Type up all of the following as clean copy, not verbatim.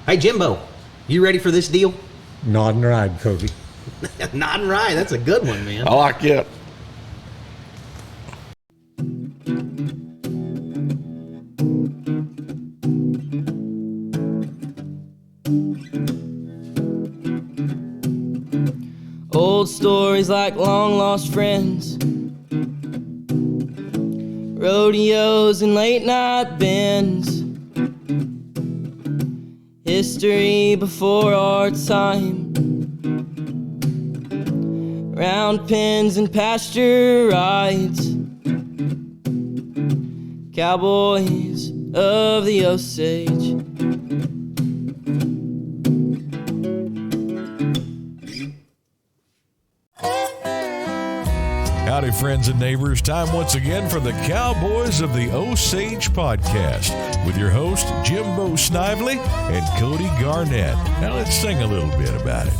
Hey, Jimbo, you ready for this deal? Nod and ride, Cody. Nod and ride. That's a good one, man. I like it. Old stories like long lost friends, rodeos and late night bends, history before our time, round pens and pasture rides, cowboys of the Osage. Howdy, friends and neighbors. Time once again for the Cowboys of the Osage podcast with your host, Jimbo Snively and Cody Garnett. Now let's sing a little bit about it.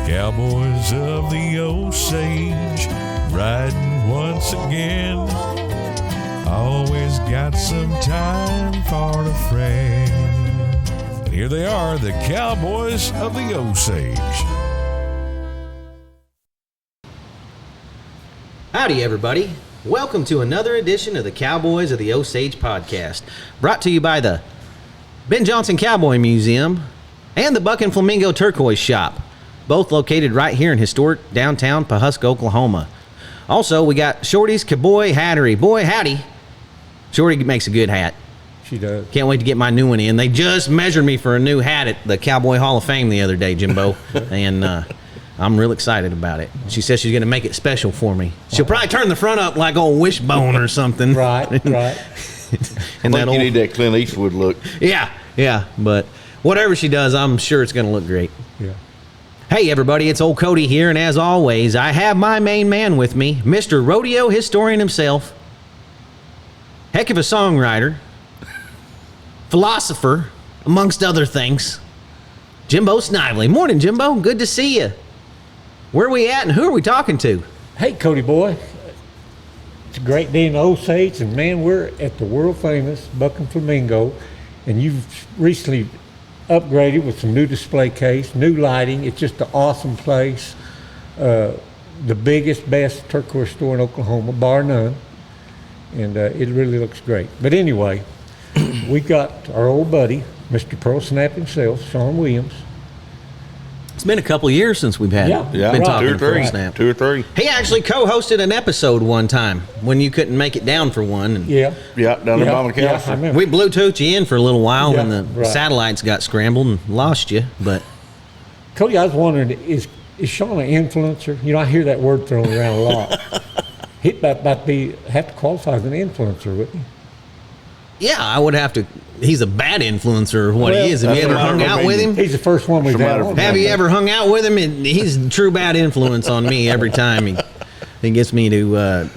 Cowboys of the Osage, riding once again. Always got some time for a friend. And here they are, the Cowboys of the Osage. Howdy, everybody. Welcome to another edition of the Cowboys of the Osage podcast, brought to you by the Ben Johnson Cowboy Museum and the Buck and Flamingo Turquoise Shop, both located right here in historic downtown Pawhuska, Oklahoma. Also, we got Shorty's Cowboy Hattery. Boy, howdy. Shorty makes a good hat. She does. Can't wait to get my new one in. They just measured me for a new hat at the Cowboy Hall of Fame the other day, Jimbo, and I'm real excited about it. She says she's going to make it special for me. She'll probably turn the front up like old Wishbone or something. Right. And I think you need that Clint Eastwood look. Yeah. But whatever she does, I'm sure it's going to look great. Yeah. Hey, everybody, it's old Cody here, and as always, I have my main man with me, Mr. Rodeo Historian himself, heck of a songwriter, philosopher, amongst other things, Jimbo Snively. Morning, Jimbo. Good to see you. Where are we at, and who are we talking to? Hey, Cody boy. It's a great day in Osage, and man, we're at the world famous Buck and Flamingo, and you've recently upgraded with some new display case, new lighting. It's just an awesome place. The biggest, best turquoise store in Oklahoma, bar none, and it really looks great. But anyway, we got our old buddy, Mr. Pearl Snap himself, Shawn Williams. It's been a couple of years since we've been right. talking Two or three. to Snap. 2 or 3. He actually co-hosted an episode one time when you couldn't make it down for one. And Yeah, down there by my I castle. remember. we Bluetoothed you in for a little while, Yeah, and the right. satellites got scrambled and lost you. But Cody, I was wondering, is Shawn an influencer? You know, I hear that word thrown around a lot. He'd about have to qualify as an influencer, wouldn't he? yeah, I would have to. He's a bad influencer, or what Well, he is. Have you that's ever what hung I out mean. with him? He's the first one we've had on. Have you ever hung out with him? And he's a true bad influence on me every time. He gets me to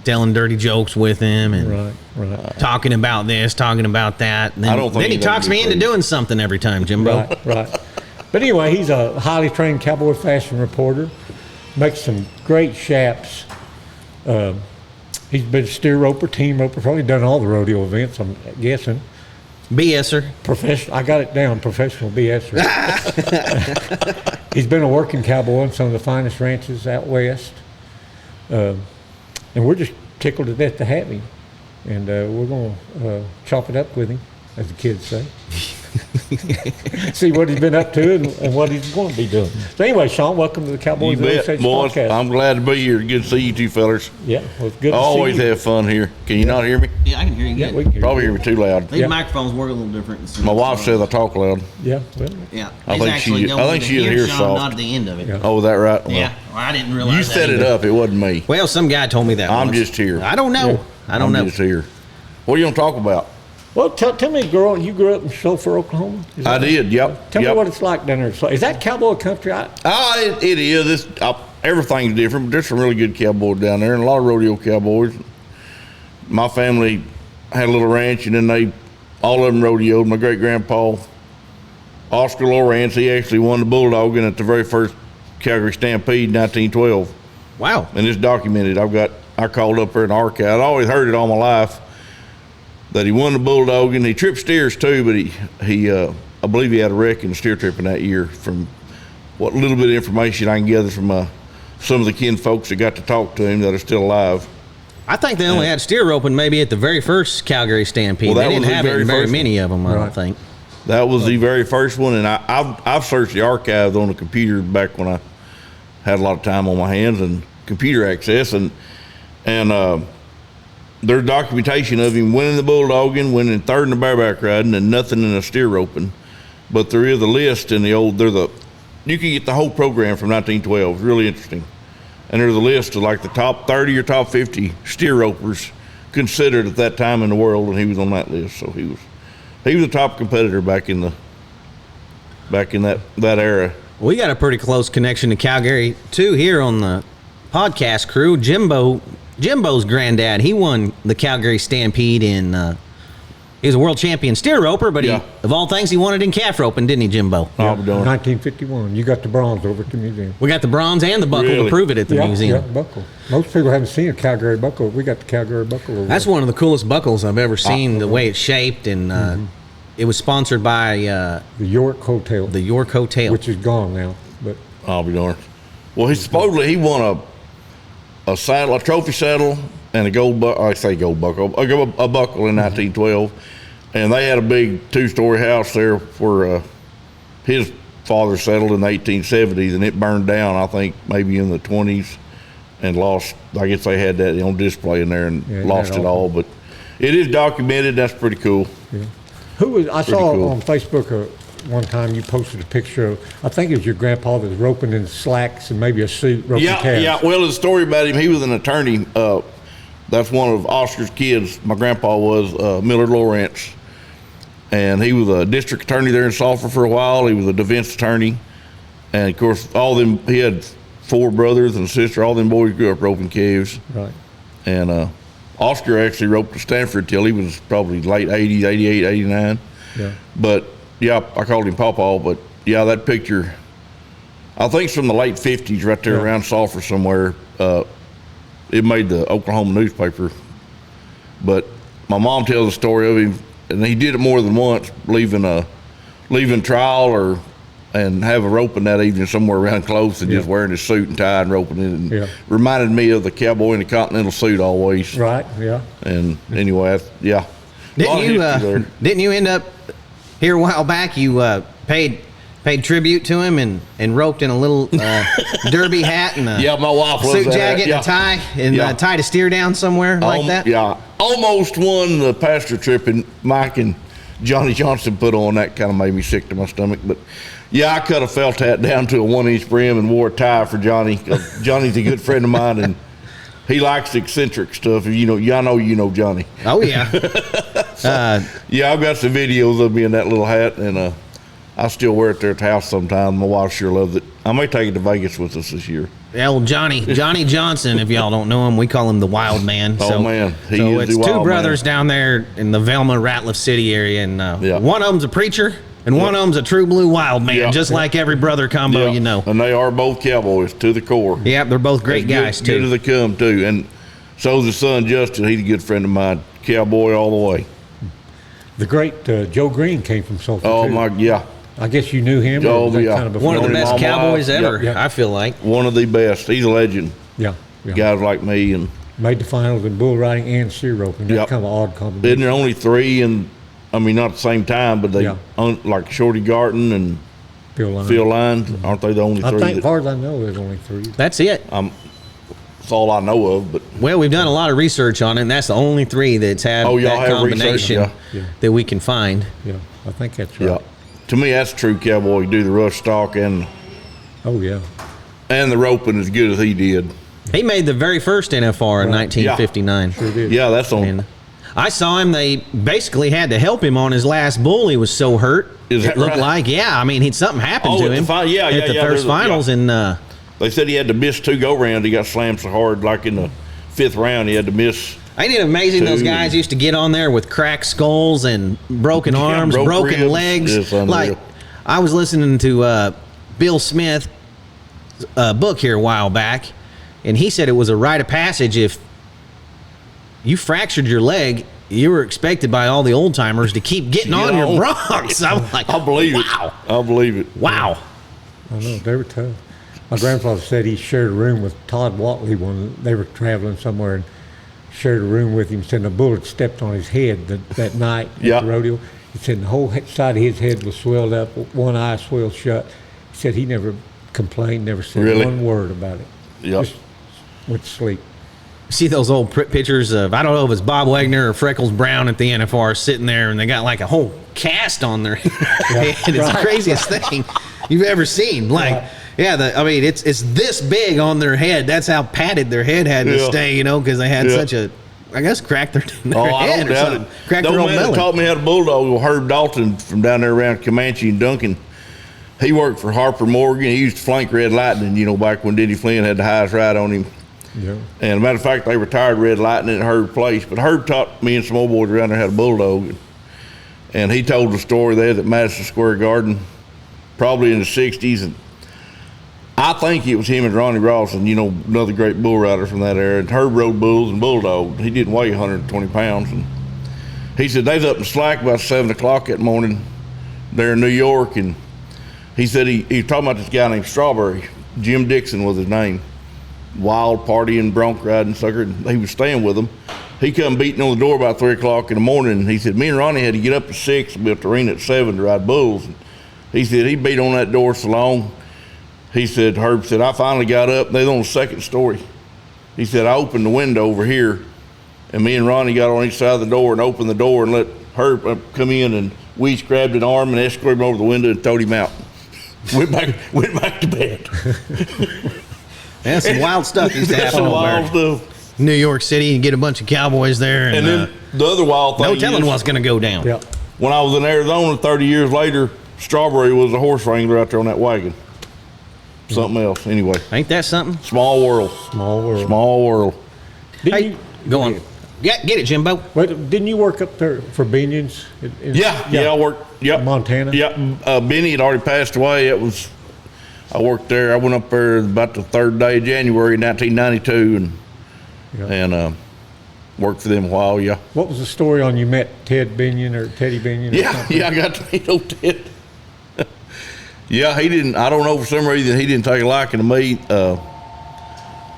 telling dirty jokes with him and Right. talking about this, talking about that. And then, I don't think then he he's talks gonna me be into pleased. doing something every time, Jimbo. Right. But anyway, he's a highly trained cowboy fashion reporter, makes some great chaps. He's been steer roper, team roper, probably done all the rodeo events, I'm guessing. BSer. I got it down, professional BSer. He's been a working cowboy on some of the finest ranches out west. And we're just tickled to death to have him. And we're going to chop it up with him, as the kids say. See what he's been up to and what he's going to be doing. So anyway, Shawn, welcome to the Cowboys You of the bet, Osage boys. podcast. I'm glad to be here. Good to see you two fellers. Yeah, well, it's good to Always see you. have fun here. Can you not hear me? Yeah, I can hear you Yeah, good. we can hear Probably you. hear me too loud. These Yeah. microphones work a little different. My wife says I talk loud. Yeah, well, Yeah, I he's think actually she- going I think to she is hear here Shawn, soft. not at the end of it. Yeah. Oh, is that right? Yeah. Well, I didn't realize You that set it either. up. It wasn't me. Well, some guy told me that I'm once. just here. I don't know. Yeah. I don't I'm know. just here. What are you going to talk about? well, tell me, you grew up in Sulphur, Oklahoma? Is I that- did. Yep. Tell yep. me what it's like down there. So, is that cowboy country? It is. Everything's different, but there's some really good cowboys down there and a lot of rodeo cowboys. My family had a little ranch, and then all of them rodeoed. My great-grandpa, Oscar Lawrence, he actually won the bulldogging at the very first Calgary Stampede in 1912. Wow. And it's documented. I called up there in the archive. I'd always heard it all my life that he won the bulldogging. He tripped steers too, but I believe he had a wreck in the steer tripping that year. From what little bit of information I can gather from some of the kin folks that got to talk to him that are still alive. I think they only had steer roping maybe at the very first Calgary Stampede. Well, they didn't have it in very many of them, I don't think. That was the very first one, and I've searched the archives on the computer back when I had a lot of time on my hands and computer access, and there's documentation of him winning the bulldogging, winning third in the bareback riding, and nothing in the steer roping. But there is a list in you can get the whole program from 1912. It's really interesting. And there's a list of like the top 30 or top 50 steer ropers considered at that time in the world, and he was on that list. So he was a top competitor back in that era. We got a pretty close connection to Calgary too here on the podcast crew. Jimbo's granddad, he won the Calgary Stampede he was a world champion steer roper, but of all things, he won it in calf roping, didn't he, Jimbo? Yeah, 1951. You got the bronze over at the museum. We got the bronze and the buckle to prove it at the museum. Yeah, buckle. Most people haven't seen a Calgary buckle. We got the Calgary buckle over That's there. one of the coolest buckles I've ever seen, the way it's shaped, and it was sponsored by the York Hotel. The York Hotel. Which is gone now. But I'll be darned. Well, he won a saddle, a trophy saddle, and a gold buckle. I say gold buckle, a buckle in 1912. And they had a big two-story house there where his father settled in the 1870s, and it burned down, I think, maybe in the 20s, and lost. I guess they had that on display in there and lost it all. But it is documented. That's pretty cool. Yeah. I saw on Facebook one time you posted a picture of, I think it was your grandpa that was roping in slacks and maybe a suit roping calves. Yeah. Well, the story about him, he was an attorney. That's one of Oscar's kids. My grandpa was Millard Lawrence. And he was a district attorney there in Sulphur for a while. He was a defense attorney. And, of course, he had 4 brothers and a sister. All them boys grew up roping calves. Right. And Oscar actually roped to Stanford till he was probably late 80s, 88, 89. Yeah. But, I called him Pawpaw. But, that picture, I think it's from the late 50s right there around Sulphur somewhere. It made the Oklahoma newspaper. But my mom tells the story of him. And he did it more than once, leaving trial and have a roping that evening somewhere around close and just wearing his suit and tie and roping it. And reminded me of the cowboy in the Continental suit always. Right, yeah. And anyway, Didn't you end up here a while back? You paid tribute to him and roped in a little derby hat and a my wife suit jacket and a tie and tied a steer down somewhere like that? Yeah, almost won the pasture trip, and Mike and Johnny Johnson put on. That kind of made me sick to my stomach. But, I cut a felt hat down to a 1-inch brim and wore a tie for Johnny. Johnny's a good friend of mine, and he likes eccentric stuff. I know you know Johnny. Oh, yeah. I've got some videos of me in that little hat, and I still wear it there at the house sometimes. My wife sure loves it. I may take it to Vegas with us this year. Yeah, well, Johnny Johnson, if y'all don't know him, we call him the Wild Man. Oh, man. So it's 2 brothers down there in the Velma, Ratliff City area, and one of them's a preacher, and one of them's a true blue wild man, just like every brother combo you know. And they are both cowboys to the core. Yeah, they're both great guys, too. Good as they come, too. And so's his son, Justin. He's a good friend of mine. Cowboy all the way. The great Joe Green came from Sulphur, Oh, too. I guess you knew him. Oh, kind of one of the best cowboys ever, I feel like. One of the best. He's a legend. Yeah. Guys like me. And made the finals in bull riding and steer roping. That's kind of an odd combination. Isn't there only 3? And I mean, not at the same time, but they like Shorty Garton and Phil Line. Aren't they the only 3? I think, as far as I know, there's only 3. That's it. That's all I know of. But well, we've done a lot of research on it, and that's the only 3 that's had that combination that we can find. Yeah, I think that's right. Yeah. To me, that's a true cowboy. You do the rush stock and the roping as good as he did. He made the very first NFR in 1959. Sure did. Yeah, that's on. And I saw him. They basically had to help him on his last bull. He was so hurt. It looked like, I mean, something happened to him at the first finals. And they said he had to miss 2 go-rounds. He got slammed so hard, like in the 5th round, he had to miss. Ain't it amazing those guys used to get on there with cracked skulls and broken arms, broken ribs. legs. Like, I was listening to Bill Smith's book here a while back, and he said it was a rite of passage if you fractured your leg you were expected by all the old timers to keep getting Get on your on. broncs. I'm like, I believe wow. it. I believe it. Wow. I know, they were tough. My grandfather said he shared a room with Todd Watley when they were traveling somewhere and shared a room with him. Said a bullet stepped on his head that night at Yeah. the rodeo. He said the whole side of his head was swelled up, one eye swelled shut. He said he never complained, never said Really? one word about it. Yep. Just went to sleep. See those old pictures of, I don't know if it's Bob Wagner or Freckles Brown at the NFR sitting there, and they got like a whole cast on their head. It's the craziest thing you've ever seen. Like, I mean, it's this big on their head. That's how padded their head had to Yeah. stay, because they had such a, I guess, cracked their I head don't or doubt something. it. Cracked The their old own man that melon. taught me how to bulldog was Herb Dalton from down there around Comanche and Duncan. He worked for Harper Morgan. He used to flank Red Lightning, back when Denny Flynn had the highest ride on him. Yeah. And matter of fact, they retired Red Lightning at Herb's place. But Herb taught me and some old boys around there how to bulldog. And he told the story there at Madison Square Garden, probably in the 60s. And I think it was him and Ronnie Rawson, another great bull rider from that era. And Herb rode bulls and bulldogged. He didn't weigh 120 pounds. And he said they was up in Slack about 7 o'clock that morning there in New York. And he said he was talking about this guy named Strawberry. Jim Dixon was his name. Wild partying, bronc riding sucker. And he was staying with him. He come beating on the door about 3 o'clock in the morning. And he said, me and Ronnie had to get up at 6 and be at the arena at 7 to ride bulls. And he said he beat on that door so long. He said, Herb said, I finally got up. They was on the second story. He said, I opened the window over here. And me and Ronnie got on each side of the door and opened the door and let Herb come in. And we grabbed an arm and escorted him over the window and towed him out. went back to bed. Yeah, some wild stuff used to happen Some over wild there. stuff. New York City and get a bunch of cowboys there. And, And then the other wild thing no telling is, what's going to go down. Yeah. when I was in Arizona 30 years later, Strawberry was a horse wrangler out there on that wagon. Something else. Anyway, Ain't that something? small world. Small world. Small world. Didn't Hey, you, go on. Yeah, get it, Jimbo. wait, didn't you work up there for Binion's? Yeah, I worked. Yep. Montana? Yep. Benny had already passed away. I worked there. I went up there about the 3rd day of January 1992 and worked for them a while. Yeah. What was the story on you met Ted Binion or Teddy Binion? Or Yeah, something? I got to meet old Ted. Yeah, he didn't. I don't know, for some reason he didn't take a liking to me.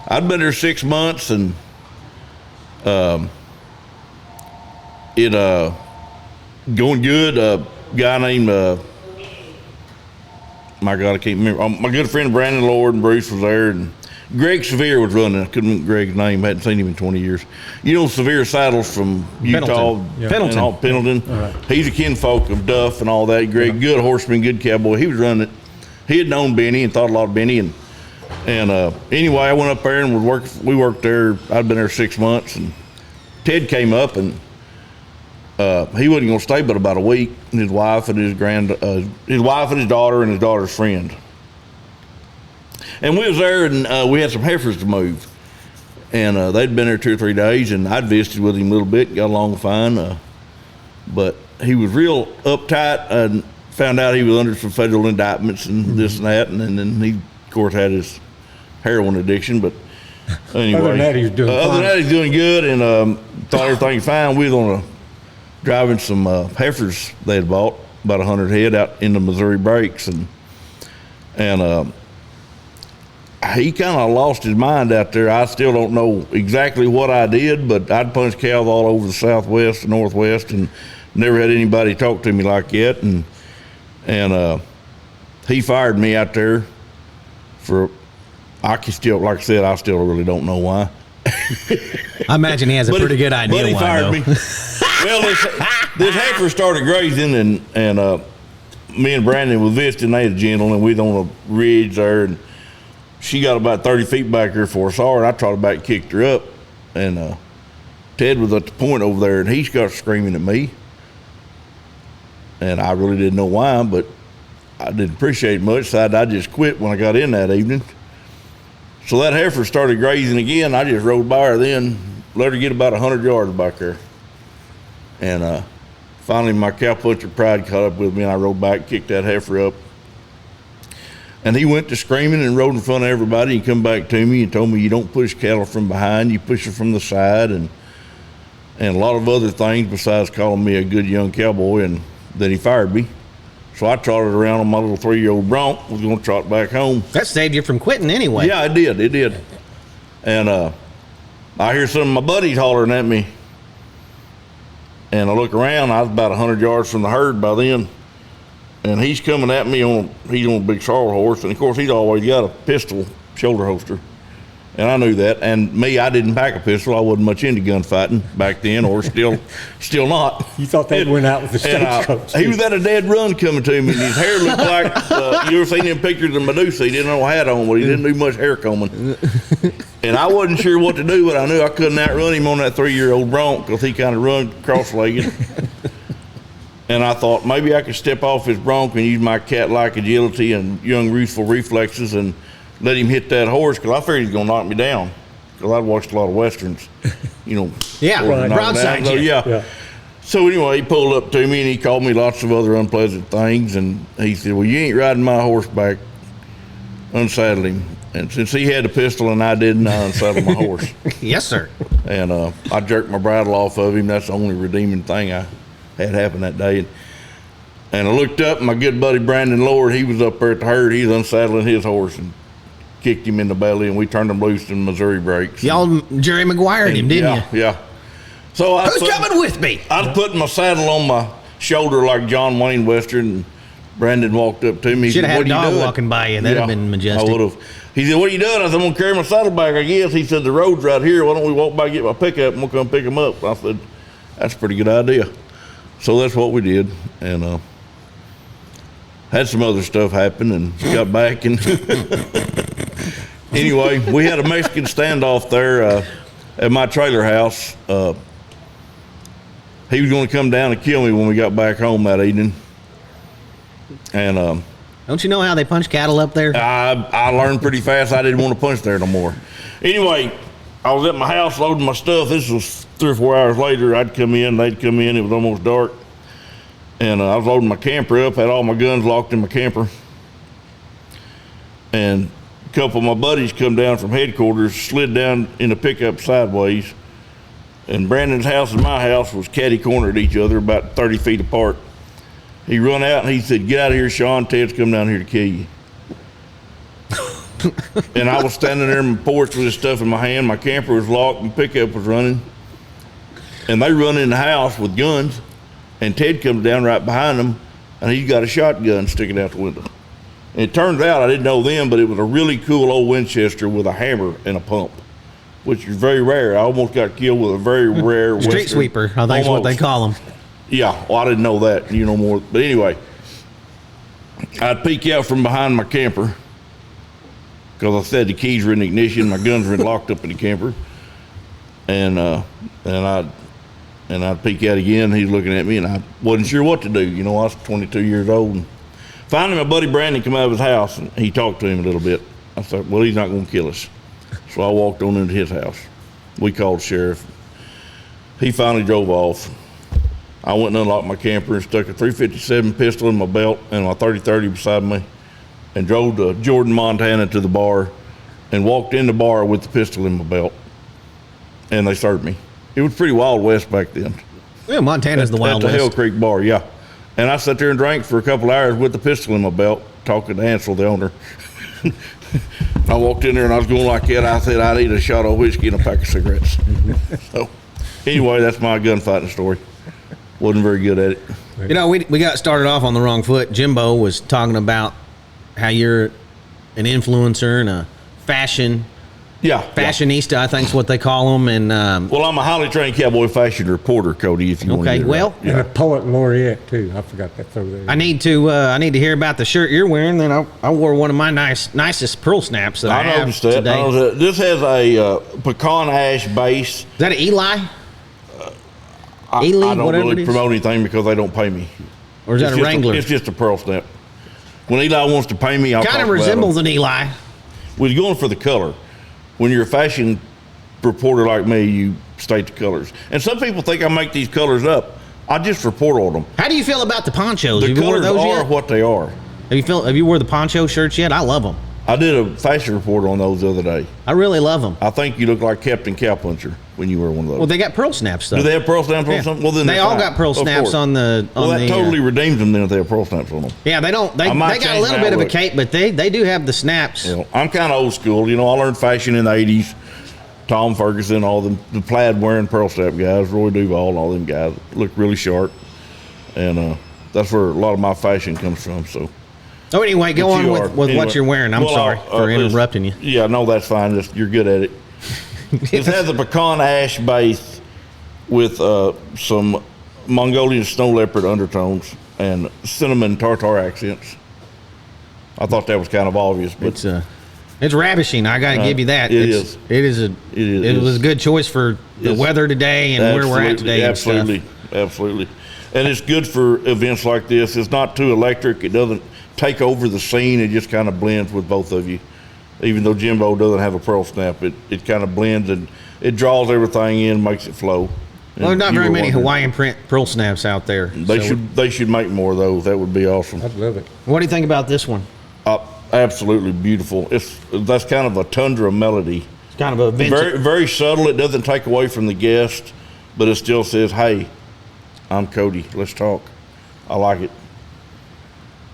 I'd been there 6 months and it going good. A guy named my God, I can't remember. My good friend Brandon Lord and Bruce was there, and Greg Sevier was running. I couldn't remember Greg's name. Hadn't seen him in 20 years. Sevier Saddles from Utah, Pendleton. Yeah. Pendleton. and Pendleton. All right. He's a kinfolk of Duff and all that. Greg, good horseman, good cowboy. He was running it. He had known Benny and thought a lot of Benny. And anyway, I went up there and we worked there. I'd been there 6 months, and Ted came up and he wasn't going to stay but about a week. And his wife and his wife and his daughter and his daughter's friend. And we was there, and we had some heifers to move, and they'd been there 2 or 3 days, and I'd visited with him a little bit, got along fine, but he was real uptight, and found out he was under some federal indictments and this and that, and then he, of course, had his heroin addiction. But anyway, Other than that, he was doing other than fine. that, he's doing good, and thought everything fine. We was on driving some heifers they had bought, about 100 head, out in the Missouri breaks, and he kind of lost his mind out there. I still don't know exactly what I did, but I'd punched cows all over the Southwest and Northwest, and never had anybody talk to me like that. And he fired me out there for, I can still, like I said, I still really don't know why. I imagine he has a pretty good idea But he why, fired though. me. Well, this heifer started grazing, and me and Brandon was visiting. They had a gentle, and we was on a ridge there, and she got about 30 feet back there before I saw her, and I trotted back and kicked her up. And Ted was at the point over there, and he started screaming at me. And I really didn't know why, but I didn't appreciate it much, so I just quit when I got in that evening. So that heifer started grazing again. I just rode by her then, let her get about 100 yards back there. And finally my cowpuncher pride caught up with me, and I rode back, kicked that heifer up. And he went to screaming and rode in front of everybody, and come back to me and told me, you don't push cattle from behind, you push them from the side. And and a lot of other things besides calling me a good young cowboy, and then he fired me. So I trotted around on my little 3-year-old bronc, was going to trot back home. That saved you from quitting anyway. Yeah, it did. And I hear some of my buddies hollering at me, and I look around. I was about 100 yards from the herd by then, and he's coming at me he's on a big sorrel horse, and of course he's always got a pistol shoulder holster. And I knew that. And me, I didn't pack a pistol. I wasn't much into gunfighting back then, or still not. You thought they went out with the stagecoach. He was at a dead run coming to me, and his hair looked like, you ever seen them pictures of Medusa? He didn't have a hat on, but he didn't do much hair combing. And I wasn't sure what to do, but I knew I couldn't outrun him on that 3-year-old bronc because he kind of run cross-legged. And I thought maybe I could step off his bronc and use my cat-like agility and young, youthful reflexes and let him hit that horse, because I figured he was going to knock me down, because I'd watched a lot of Westerns, Yeah, right. broadside So, you. yeah. So anyway, he pulled up to me, and he called me lots of other unpleasant things, and he said, well, you ain't riding my horseback. Unsaddled him. And since he had a pistol and I didn't, I unsaddled my horse. Yes, sir. And I jerked my bridle off of him. That's the only redeeming thing I had happen that day. And I looked up, and my good buddy Brandon Lord, he was up there at the herd. He was unsaddling his horse and kicked him in the belly, and we turned him loose in Missouri breaks. Y'all Jerry Maguire'd him, didn't you? Yeah. So Who's coming with me? I was putting my saddle on my shoulder like John Wayne Western, and Brandon walked up to me. Should have had a "What are you dog doing?" walking by you. That'd have been majestic. I would have. He said, what are you doing? I said, I'm going to carry my saddle back, I guess. He said, the road's right here. Why don't we walk by and get my pickup, and we'll come pick him up? I said, that's a pretty good idea. So that's what we did, and had some other stuff happen and got back. And anyway, we had a Mexican standoff there at my trailer house. He was going to come down and kill me when we got back home that evening. And don't you know how they punch cattle up there? I learned pretty fast I didn't want to punch there no more. Anyway, I was at my house loading my stuff. This was 3 or 4 hours later. I'd come in, they'd come in. It was almost dark. And I was loading my camper up, had all my guns locked in my camper. And a couple of my buddies come down from headquarters, slid down in the pickup sideways. And Brandon's house and my house was catty-cornered each other, about 30 feet apart. He run out and he said, get out of here, Shawn. Ted's come down here to kill you. And I was standing there on my porch with this stuff in my hand. My camper was locked and pickup was running. And they run in the house with guns. And Ted comes down right behind them, and he's got a shotgun sticking out the window. And it turns out, I didn't know then, but it was a really cool old Winchester with a hammer and a pump, which is very rare. I almost got killed with a very rare Street Western. sweeper, I think is what they call them. Yeah, well, I didn't know that, more. But anyway, I'd peek out from behind my camper, because I said the keys were in the ignition, my guns were locked up in the camper, and I'd peek out again, and he's looking at me, and I wasn't sure what to do. I was 22 years old. And finally, my buddy Brandon came out of his house, and he talked to him a little bit. I thought, well, he's not going to kill us. So I walked on into his house. We called the sheriff. He finally drove off. I went and unlocked my camper and stuck a .357 pistol in my belt and my 30-30 beside me, and drove to Jordan, Montana to the bar, and walked in the bar with the pistol in my belt. And they served me. It was pretty Wild West back then. Yeah, Montana's the Wild West. At the West. Hell Creek Bar, yeah. And I sat there and drank for a couple hours with the pistol in my belt, talking to Ansel, the owner. I walked in there and I was going like that. I said, I need a shot of whiskey and a pack of cigarettes. So anyway, that's my gunfighting story. Wasn't very good at it. We got started off on the wrong foot. Jimbo was talking about how you're an influencer and a fashionista, I think is what they call them. And well, I'm a highly trained cowboy fashion reporter, Cody. If you want to okay, well, and a poet laureate too. I forgot that throw there. I need to hear about the shirt you're wearing. Then I wore one of my nicest pearl snaps that I have noticed that. today. I noticed that. This has a pecan ash base. Is that an Eli? I don't really promote anything because they don't pay me. Or is that a Wrangler? It's just a pearl snap. When Eli wants to pay me, I'll kind of resembles an Eli. We're going for the color. When you're a fashion reporter like me, you state the colors. And some people think I make these colors up. I just report on them. How do you feel about the ponchos? The have you colors those are yet? what they are. Have you wore the poncho shirts yet? I love them. I did a fashion report on those the other day. I really love them. I think you look like Captain Cowpuncher. when you wear one of those? Well, they got pearl snaps though. Do they have pearl snaps Yeah. on something? Well, then they they're all fine. got pearl Of snaps course. on the. Well, that totally redeems them then if they have pearl snaps on them. Yeah, they don't. They might got a change little my bit of a outlook. cape, but they do have the snaps. You know, I'm kind of old school. You know, I learned fashion in the '80s. Tom Ferguson, all the plaid wearing pearl snap guys, Roy Duval, and all them guys look really sharp, and that's where a lot of my fashion comes from. So. Oh, anyway, go But on you with are. what Anyway. you're wearing. I'm Well, sorry for interrupting you. Yeah, no, that's fine. You're good at it. This has a pecan ash base with some Mongolian snow leopard undertones and cinnamon tartar accents. I thought that was kind of obvious, but It's ravishing. I got to give you that. it It's- is. It is. It was a good choice for the It's- weather today and where we're at today. Absolutely, And stuff. absolutely. And it's good for events like this. It's not too electric. It doesn't take over the scene. It just kind of blends with both of you. Even though Jimbo doesn't have a pearl snap, it kind of blends and it draws everything in, makes it flow. Well, there's not You very were many wondering. Hawaiian print pearl snaps out there. They should make more of those. That would be awesome. I'd love it. What do you think about this one? Absolutely beautiful. That's kind of a tundra melody. It's kind of a vintage. Very very subtle. It doesn't take away from the guest, but it still says, "Hey, I'm Cody. Let's talk." I like it.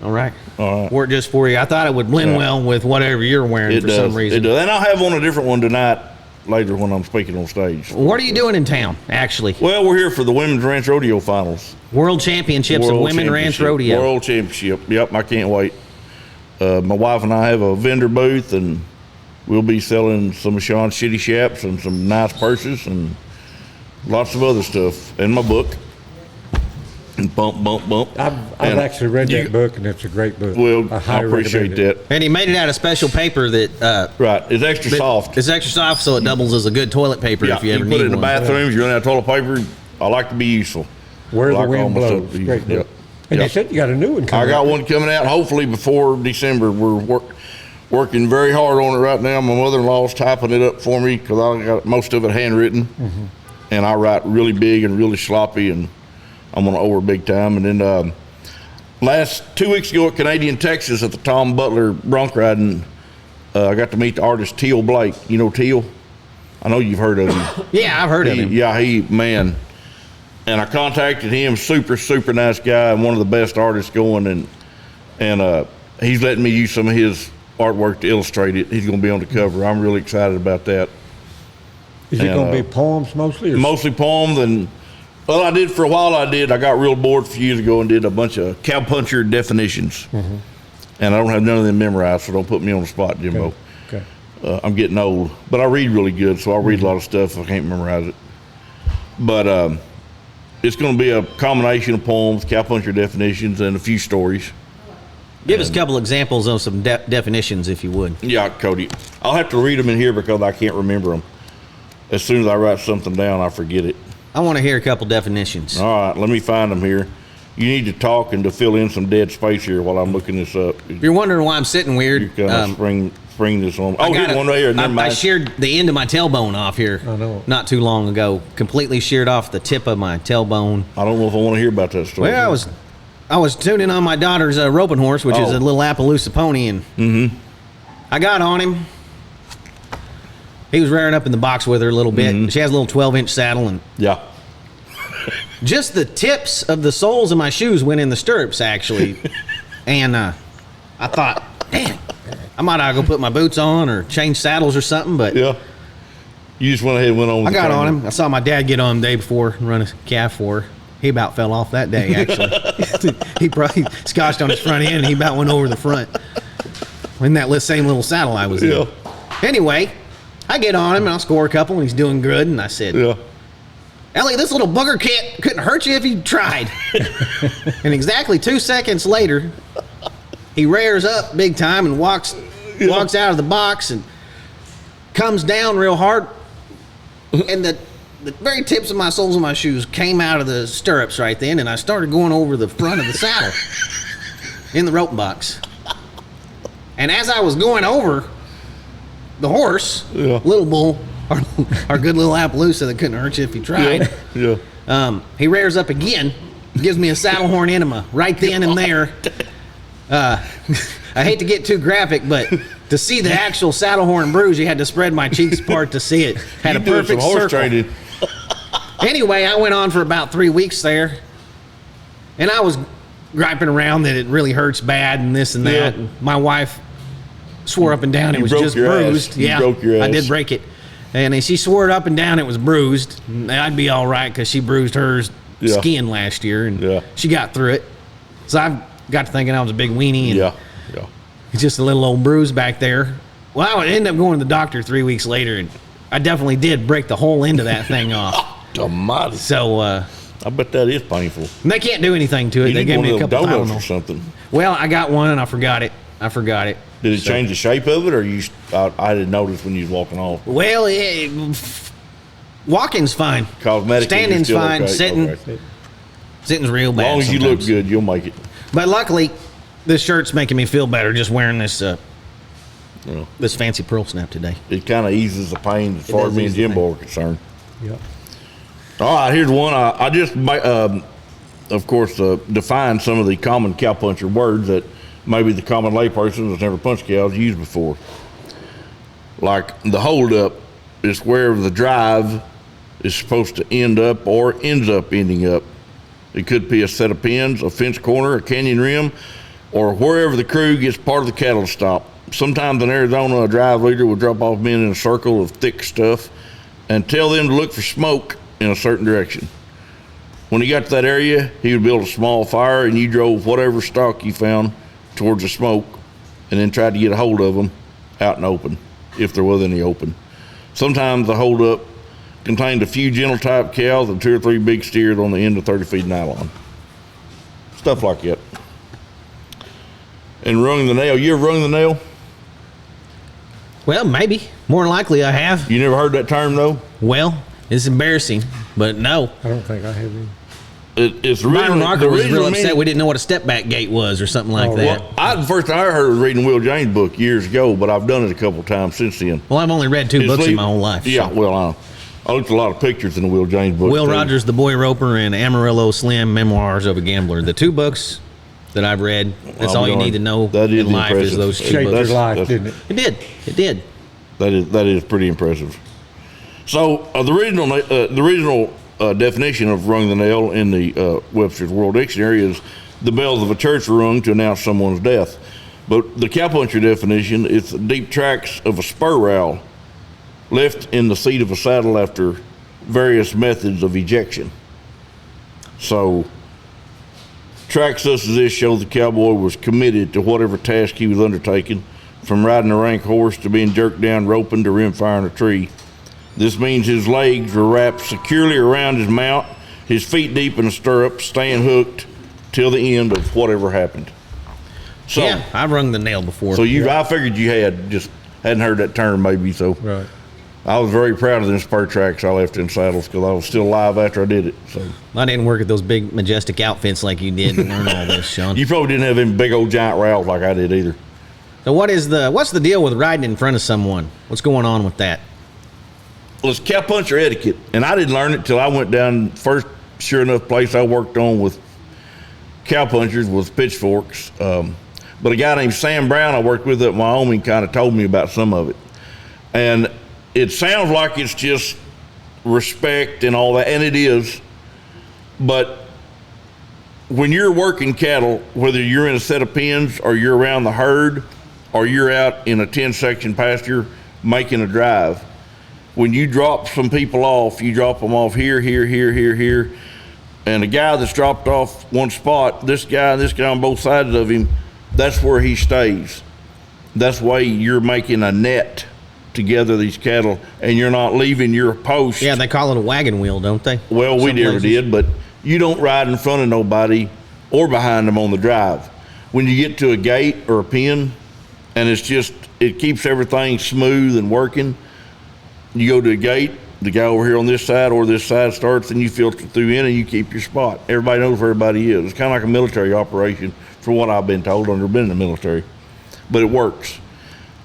All right. All right. Worked just for you. I thought it would blend Yeah. well with whatever you're wearing It for does. some reason. It does. And I'll have on a different one tonight later when I'm speaking on stage. What are you doing in town, actually? Well, we're here for the Women's Ranch Rodeo Finals. World Championships of World Women Ranch Championship. Rodeo. World Championship. Yep, I can't wait. My wife and I have a vendor booth, and we'll be selling some of Shawn's shitty chaps and some nice purses and lots of other stuff. And my book. And bump, bump, bump. I've And actually read you- that book, and it's a great book. Well, I highly appreciate recommend it. that. And he made it out of special paper that Right, it's extra soft. It's extra soft, so it doubles as a good toilet paper Yeah, if you ever put need it in the one. bathrooms. You're running out of toilet paper. I like to be useful. Where Like the all Wind my stuff Blows. to be Great useful. book. And Yeah. you said you got a new one I coming got out. one coming out hopefully before December. We're working very hard on it right now. My mother-in-law's typing it up for me because I got most of it handwritten, and I write really big and really sloppy, and I'm gonna over big time. And then last 2 weeks ago at Canadian Texas at the Tom Butler bronc riding, I got to meet the artist Teal Blake. You know Teal? I know you've heard of him. Yeah, I've heard of him. Yeah, man. And I contacted him, super nice guy and one of the best artists going, and he's letting me use some of his artwork to illustrate it. He's going to be on the cover. I'm really excited about that. Is it and, going to be poems mostly? Or Mostly poems, and well, I did for a while. I got real bored a few years ago and did a bunch of cowpuncher definitions, and I don't have none of them memorized, so don't put me on the spot, Jimbo. Okay. I'm getting old, but I read really good, so I read a lot of stuff. I can't memorize it, but it's going to be a combination of poems, cowpuncher definitions, and a few stories. Give us a couple examples of some definitions, if you would. Yeah, Cody, I'll have to read them in here because I can't remember them. As soon as I write something down, I forget it. I want to hear a couple definitions. All right, let me find them here. You need to talk and to fill in some dead space here while I'm looking this up. If you're wondering why I'm sitting You weird, kind of spring this on. I Oh, here's got one right here. Never I mind. sheared the end of my tailbone off here I know. not too long ago. Completely sheared off the tip of my tailbone. I don't know if I want to hear about that story. Well, I was tuning on my daughter's roping horse, which is Oh. a little Appaloosa pony, and I got on him. He was rearing up in the box with her a little bit. She has a little 12-inch saddle, and Yeah. just the tips of the soles of my shoes went in the stirrups, actually. And I thought, damn, I might ought to go put my boots on or change saddles or something, but Yeah. You just went ahead and went on with I got the on thing. him. I saw my dad get on him the day before and run a calf for her. He about fell off that day, actually. He probably scotched on his front end and he about went over the front in that same little saddle I was Yeah. in. Anyway, I get on him and I'll score a couple and he's doing good. And I said, Yeah. Ellie, this little booger couldn't hurt you if you tried. And exactly 2 seconds later, he rears up big time and walks out of the box and comes down real hard. And the very tips of my soles of my shoes came out of the stirrups right then, and I started going over the front of the saddle in the rope box. And as I was going over, the horse, Yeah. Little Bull, our good little Appaloosa that couldn't hurt you if you tried, Yeah. he rears up again, gives me a saddle horn enema right then and there. I hate to get too graphic, but to see the actual saddle horn bruise, you had to spread my cheeks apart to see it. Had You a doing some perfect horse circle. training. Anyway, I went on for about 3 weeks there, and I was griping around that it really hurts bad and this and that. Yeah. And my wife swore up and down it You was broke just your ass. bruised. You Yeah, broke your I ass. did break it. And then she swore up and down it was bruised. And I'd be all right because she bruised hers Yeah. skiing last year, and Yeah. she got through it. So I got to thinking I was a big weenie, and Yeah. it's just a little old bruise back there. Well, I would end up going to the doctor 3 weeks later, and I definitely did break the whole end of that thing off. Almighty. So I bet that is painful. and they can't do anything to it. You They need gave one me a of them couple donuts or Tylenol. something. Well, I got one and I forgot it. Did it change the shape of it, or I didn't notice when you was walking off? Well, walking's fine. Cosmetically, Standing's you're still fine. okay. Sitting, Okay. sitting's real As bad. long as you look sometimes. good, you'll make it. But luckily, this shirt's making me feel better just wearing this Well, this fancy pearl snap today. it kind of eases the pain as far does as me ease and the Jimbo pain. are concerned. Yep. All right, here's one. I just, of course, defined some of the common cowpuncher words that maybe the common layperson that's never punched cows used before. Like the holdup is wherever the drive is supposed to end up or ends up ending up. It could be a set of pins, a fence corner, a canyon rim, or wherever the crew gets part of the cattle to stop. Sometimes in Arizona, a drive leader will drop off men in a circle of thick stuff and tell them to look for smoke in a certain direction. When he got to that area, he would build a small fire, and you drove whatever stock you found towards the smoke and then tried to get a hold of them out in open, if there was any open. Sometimes the holdup contained a few gentle type cows and 2 or 3 big steers on the end of 30 feet nylon. Stuff like that. And rung the nail. You ever rung the nail? Well, maybe. More than likely, I have. You never heard that term though? Well, it's embarrassing, but no. I don't think I have any. It's Byron really, Rocker the was reason real many- upset we didn't know what a step back gate was or something like Oh, that. Well, the first time I heard was reading Will James' book years ago, but I've done it a couple times since then. Well, I've only read 2 It's books in leave- my whole life. Yeah, so. well, I looked at a lot of pictures in the Will James book. Will too. Rogers, The Boy Roper, and Amarillo Slim, Memoirs of a Gambler. The 2 books that I've read. That's I'm all you going- need to know that is in life is impressive. those 2 Shaped books. your life, that's- didn't it? It did. It did. That is pretty impressive. So the original definition of rung the nail in the Webster's World Dictionary is the bells of a church are rung to announce someone's death. But the cowpuncher definition is the deep tracks of a spur rowel left in the seat of a saddle after various methods of ejection. So tracks such as this show the cowboy was committed to whatever task he was undertaking, from riding a rank horse to being jerked down roping to rim firing a tree. This means his legs were wrapped securely around his mount, his feet deep in the stirrups, staying hooked till the end of whatever happened. So, Yeah, I've rung the nail before. so I figured you hadn't heard that term maybe. So Right. I was very proud of them spur tracks I left in saddles because I was still alive after I did it. So I didn't work at those big, majestic outfits like you did to learn all this, Sean. you probably didn't have them big old giant rowels like I did either. So what's the deal with riding in front of someone? What's going on with that? Well, it's cowpuncher etiquette, and I didn't learn it till I went down first. Sure enough, place I worked on with cowpunchers was pitchforks. But a guy named Sam Brown I worked with at Wyoming kind of told me about some of it, and it sounds like it's just respect and all that, and it is. But when you're working cattle, whether you're in a set of pens or you're around the herd or you're out in a 10-section pasture making a drive, when you drop some people off, you drop them off here, and the guy that's dropped off one spot, this guy on both sides of him, that's where he stays. That's why you're making a net to gather these cattle, and you're not leaving your post. Yeah, they call it a wagon wheel, don't they? Well, we Some never places. did, but you don't ride in front of nobody or behind them on the drive. When you get to a gate or a pen, and it keeps everything smooth and working, you go to a gate, the guy over here on this side or this side starts, and you filter through in and you keep your spot. Everybody knows where everybody is. It's kind of like a military operation from what I've been told. I've never been in the military, but it works.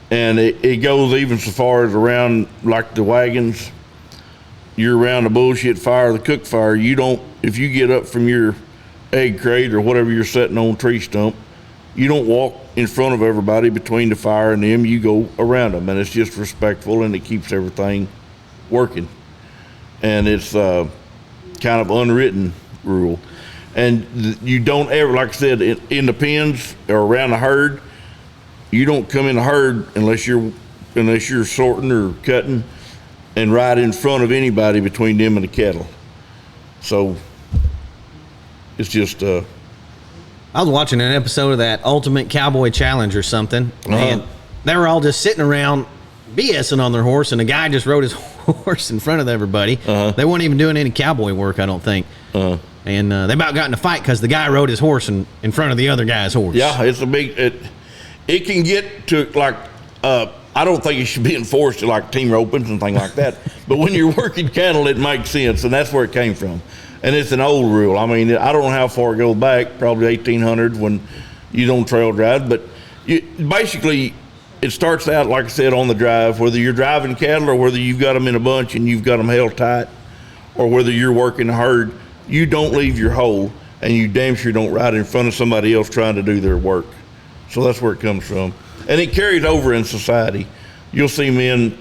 And it goes even so far as around like the wagons. You're around the bullshit fire, the cook fire. You don't, if you get up from your egg crate or whatever you're sitting on tree stump, you don't walk in front of everybody between the fire and them. You go around them, and it's just respectful, and it keeps everything working. And it's kind of unwritten rule. And you don't ever, like I said, in the pens or around the herd, you don't come in the herd unless you're sorting or cutting and right in front of anybody between them and the cattle. So it's just I was watching an episode of that Ultimate Cowboy Challenge or something, and they were all just sitting around BSing on their horse, and the guy just rode his horse in front of everybody. They weren't even doing any cowboy work, I don't think. And they about got in a fight because the guy rode his horse in front of the other guy's horse. Yeah, it's a big. It can get to like. I don't think it should be enforced to like team ropings and things like that. But when you're working cattle, it makes sense, and that's where it came from. And it's an old rule. I mean, I don't know how far it goes back. Probably 1800 when you don't trail drive, but basically. It starts out, like I said, on the drive, whether you're driving cattle or whether you've got them in a bunch and you've got them held tight, or whether you're working a herd, you don't leave your hole, and you damn sure don't ride in front of somebody else trying to do their work. So that's where it comes from. And it carries over in society. You'll see men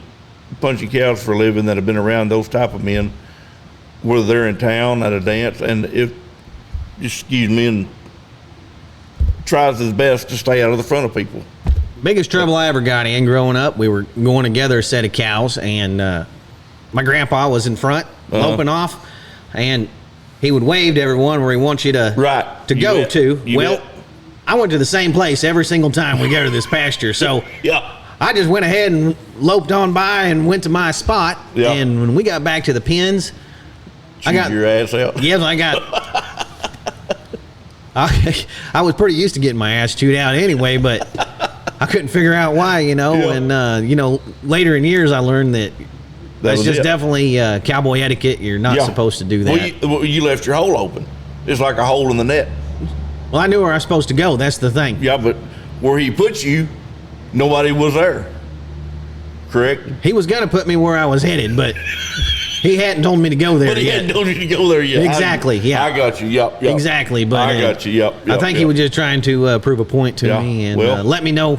punching cows for a living that have been around those type of men, whether they're in town at a dance, and tries his best to stay out of the front of people. Biggest trouble I ever got in growing up, we were going together a set of cows, and my grandpa was in front, loping off, and he would wave to everyone where he wants you to go to. Well, I went to the same place every single time we go to this pasture, so I just went ahead and loped on by and went to my spot, and when we got back to the pens, I got your ass out. Yes, I got. I was pretty used to getting my ass chewed out anyway, but I couldn't figure out why, and later in years I learned that that's just definitely cowboy etiquette. You're not supposed to do that. Well, you left your hole open. It's like a hole in the net. Well, I knew where I was supposed to go. That's the thing. Yeah, but where he put you, nobody was there. Correct? He was going to put me where I was headed, but he hadn't told me to go there yet. But he hadn't told you to go there yet. Exactly, I got you, yep. Exactly, but I got you, yep. I think he was just trying to prove a point to me and let me know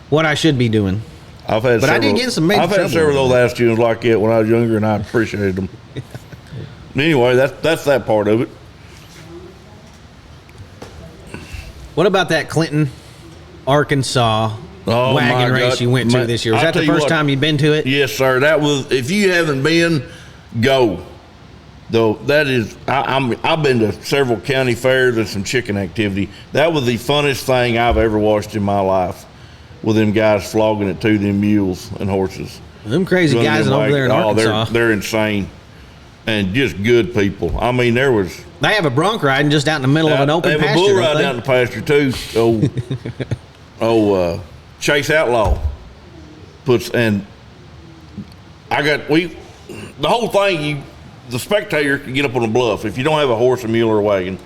what I should be doing. I've had several of those attitudes like that when I was younger, and I appreciated them. Anyway, that's that part of it. What about that Clinton, Arkansas wagon race you went to this year? Was that the first time you'd been to it? Yes, sir. That was. If you haven't been, go. Though that is, I've been to several county fairs and some chicken activity. That was the funnest thing I've ever watched in my life, with them guys flogging it to them mules and horses. Them crazy guys over there in Arkansas. They're insane, and just good people. I mean, there was. They have a bronc riding just out in the middle of an open pasture. They have a bull riding out in the pasture too. Chase Outlaw the whole thing. The spectator can get up on a bluff if you don't have a horse, a mule, or a wagon.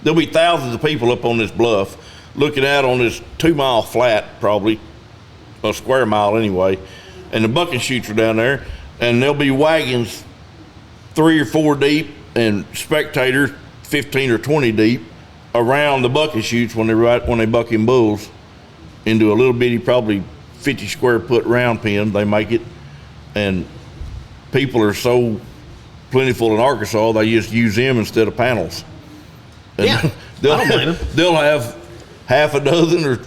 There'll be thousands of people up on this bluff looking out on this 2 mile flat, probably a square mile anyway, and the bucking chutes are down there, and there'll be wagons 3 or 4 deep and spectators 15 or 20 deep around the bucking chutes when they buck in bulls into a little bitty, probably 50 square foot round pen. They make it, and people are so plentiful in Arkansas, they just use them instead of panels. And I don't blame them. They'll have half a dozen or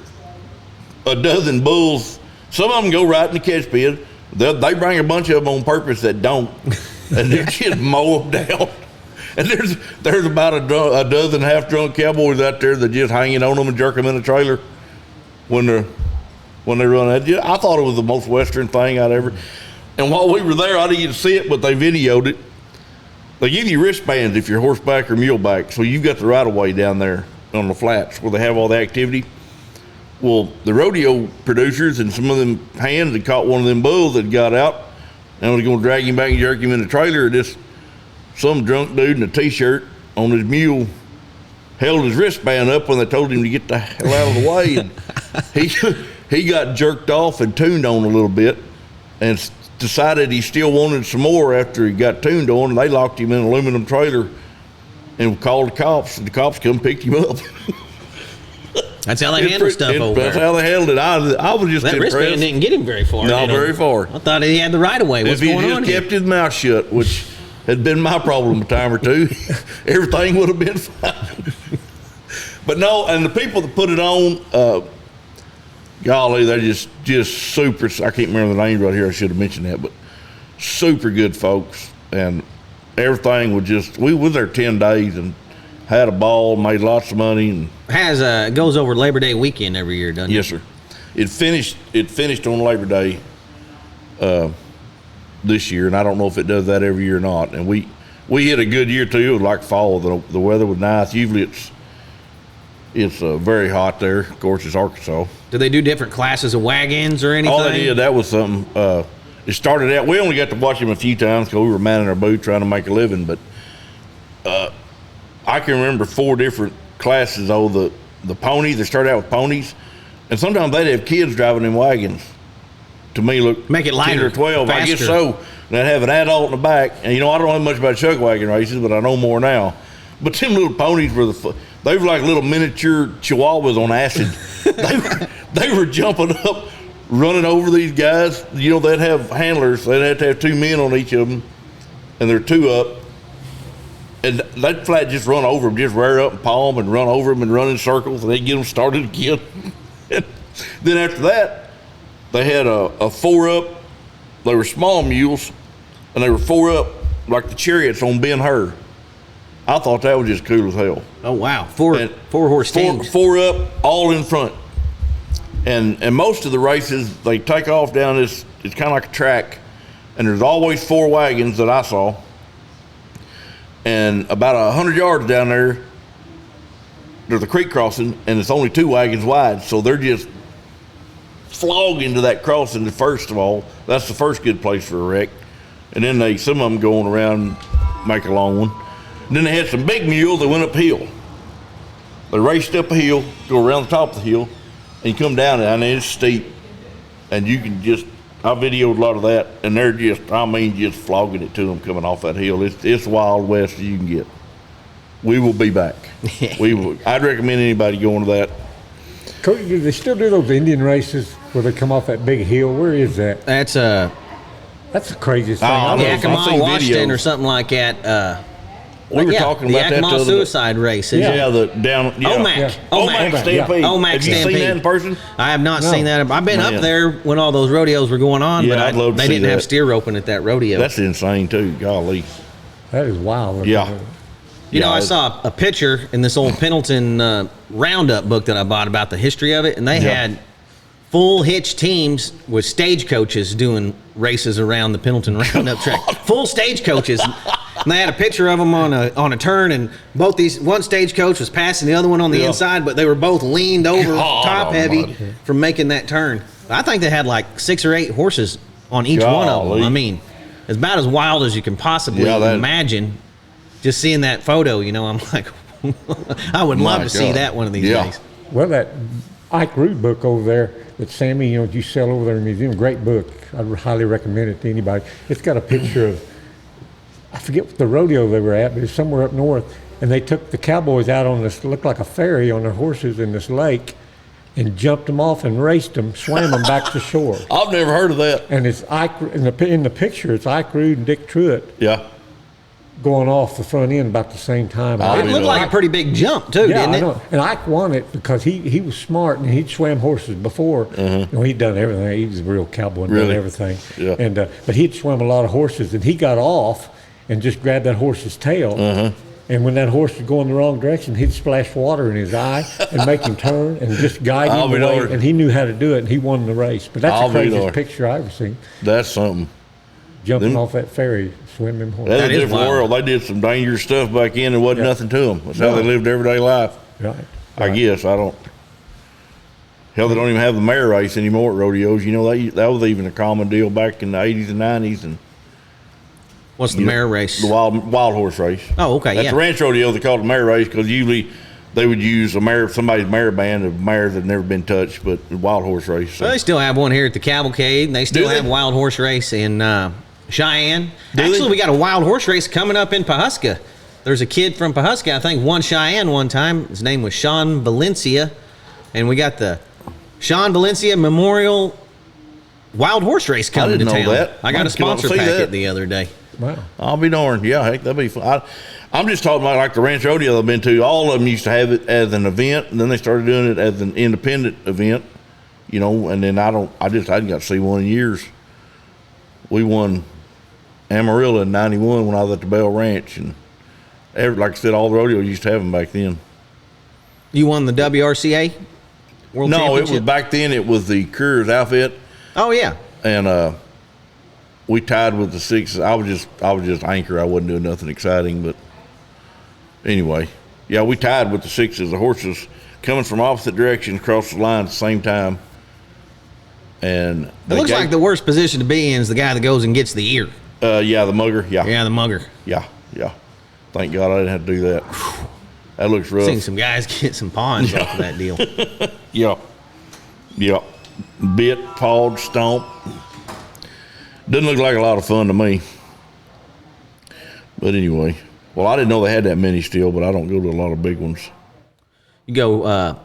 a dozen bulls. Some of them go right in the catch pen. They bring a bunch of them on purpose that don't, and they just mow them down. And there's about a dozen half-drunk cowboys out there that just hanging on them and jerk them in a trailer when they run that. I thought it was the most Western thing I'd ever. And while we were there, I didn't get to see it, but they videoed it. They give you wristbands if you're horseback or muleback, so you've got the right-of-way down there on the flats where they have all the activity. Well, the rodeo producers and some of them hands had caught one of them bulls that got out and was going to drag him back and jerk him in the trailer. Some drunk dude in a T-shirt on his mule held his wristband up when they told him to get the hell out of the way. And he got jerked off and tuned on a little bit and decided he still wanted some more after he got tuned on. And they locked him in an aluminum trailer and called the cops. And the cops come and picked him up. That's how they handle stuff over That's there. how they handled it. I was just That impressed. wristband didn't get him very far. Not did it? very far. I thought he had the right of way. What's If he going on just here? kept his mouth shut, which had been my problem a time or two, everything would have been fine. But no, and the people that put it on, golly, they're just super. I can't remember the names right here. I should have mentioned that, but super good folks, and everything was just. We was there 10 days and had a ball, made lots of money, and It goes over Labor Day weekend every year, doesn't it? yes, sir. It finished on Labor Day this year, and I don't know if it does that every year or not. And we had a good year too. It was like fall. The weather was nice. Usually it's very hot there. Of course, it's Arkansas. Do they do different classes of wagons or anything? All they did, that was something. It started out. We only got to watch them a few times because we were manning our booth trying to make a living. But I can remember 4 different classes. The ponies. They started out with ponies, and sometimes they'd have kids driving in wagons. To me, look, Make it lighter, 10 or 12. I guess faster. so. And they'd have an adult in the back. And I don't know much about chuck wagon races, but I know more now. But them little ponies were they were like little miniature chihuahuas on acid. they were jumping up, running over these guys. They'd have handlers. They'd have to have 2 men on each of them, and they're 2 up. And they'd flat just run over them, just rear up and palm and run over them and run in circles, and they'd get them started again. Then after that, they had a 4-up. They were small mules, and they were 4-up like the chariots on Ben-Hur. I thought that was just cool as hell. Oh wow, four horse teams. 4-up, all in front. And most of the races, they take off down this. It's kind of like a track, and there's always 4 wagons that I saw. And about 100 yards down there's a creek crossing, and it's only 2 wagons wide, so they're just flogging to that crossing. First of all, that's the first good place for a wreck. And then some of them going around, make a long one. And then they had some big mules that went uphill. They raced up a hill, go around the top of the hill, and you come down, and it's steep. And you can I videoed a lot of that, and they're just flogging it to them coming off that hill. It's Wild West as you can get. We will be back. I'd recommend anybody going to that. Cody, do they still do those Indian races where they come off that big hill? Where is that? That's That's the craziest thing. I know. I've Yakima, seen Washington, videos. or something like that. We were talking the about that Yakima the other day. suicide race. Yeah, Omac. Omac Stampede. Omac Have you seen Stampede. that in person? I have not No. seen that. I've been Man. up there when all those rodeos were going on, Yeah, but I'd love to they see didn't have that. steer roping at that rodeo. That's insane too. Golly. That is wild. Yeah. I saw a picture in this old Pendleton Roundup book that I bought about the history of it, and they had full hitch teams with stagecoaches doing races around the Pendleton Roundup track. Full stagecoaches. And they had a picture of them on a turn, and one stagecoach was passing the other one on the inside, but they were both leaned over top heavy from making that turn. I think they had like 6 or 8 horses on each one of them. Golly. I mean, it's about as wild as you can possibly imagine. Just seeing that photo, I'm like, I would love to see that one of these days. Well, that Ike Root book over there that Sammy, you sell over there in the museum, great book. I'd highly recommend it to anybody. It's got a picture of, I forget what the rodeo they were at, but it's somewhere up north. And they took the cowboys out on this, looked like a ferry on their horses in this lake, and jumped them off and raced them, swam them back to shore. I've never heard of that. And it's Ike, in the picture, it's Ike Root and Dick Truitt Yeah. going off the front end about the same time. It looked like a pretty big jump, too, Yeah, didn't I it? know. And Ike won it because he was smart and he'd swam horses before. He'd done everything. He was a real cowboy and done Really? everything. Yeah. And but he'd swam a lot of horses, and he got off and just grabbed that horse's tail. And when that horse was going the wrong direction, he'd splash water in his eye and make him turn and just guide I'll him be away. darned. And he knew how to do it, and he won the race. But that's I'll the be craziest darned. picture I ever seen. That's something. Jumping off that ferry, swimming horses. That's That a is different wild. world. They did some dangerous stuff back in. There wasn't nothing to them. That's how they lived everyday life. Right. I guess. I don't. Hell, they don't even have the mare race anymore at rodeos. That was even a common deal back in the 80s and 90s. And What's the mare race? the wild horse race. Oh, okay, At yeah. the ranch rodeo, they called it a mare race because usually they would use somebody's mare band of mares that had never been touched, but the wild horse race. So. Well, they still have one here at the Cavalcade, and they still Do they? have wild horse race in Cheyenne. Do Actually, they? we got a wild horse race coming up in Pawhuska. There's a kid from Pawhuska, I think, won Cheyenne one time. His name was Shawn Valencia. and we got the Shawn Valencia Memorial Wild Horse Race coming to town. That. I got a sponsor packet that. the other day. Wow. I'll be darned. Yeah, heck, that'd be fun. I'm just talking about like the ranch rodeo I've been to. All of them used to have it as an event, and then they started doing it as an independent event. You know, and then I hadn't got to see one in years. We won Amarillo in '91 when I was at the Bell Ranch, and like I said, all the rodeos used to have them back then. You won the WRCA World Championship? It was back then. It was the Couriers outfit. Oh yeah, and we tied with the sixes. I was just anchor. I wasn't doing nothing exciting, but anyway, yeah, we tied with the sixes. The horses coming from opposite directions across the line at the same time. And it looks like the worst position to be in is the guy that goes and gets the ear. Yeah, the mugger. Yeah. Yeah, the mugger. Yeah. Thank God I didn't have to do that. That looks rough. Seen some guys get some pawns off of that deal. Yeah. Bit, pawed, stomp. Doesn't look like a lot of fun to me. But anyway, well, I didn't know they had that many still, but I don't go to a lot of big ones. You go.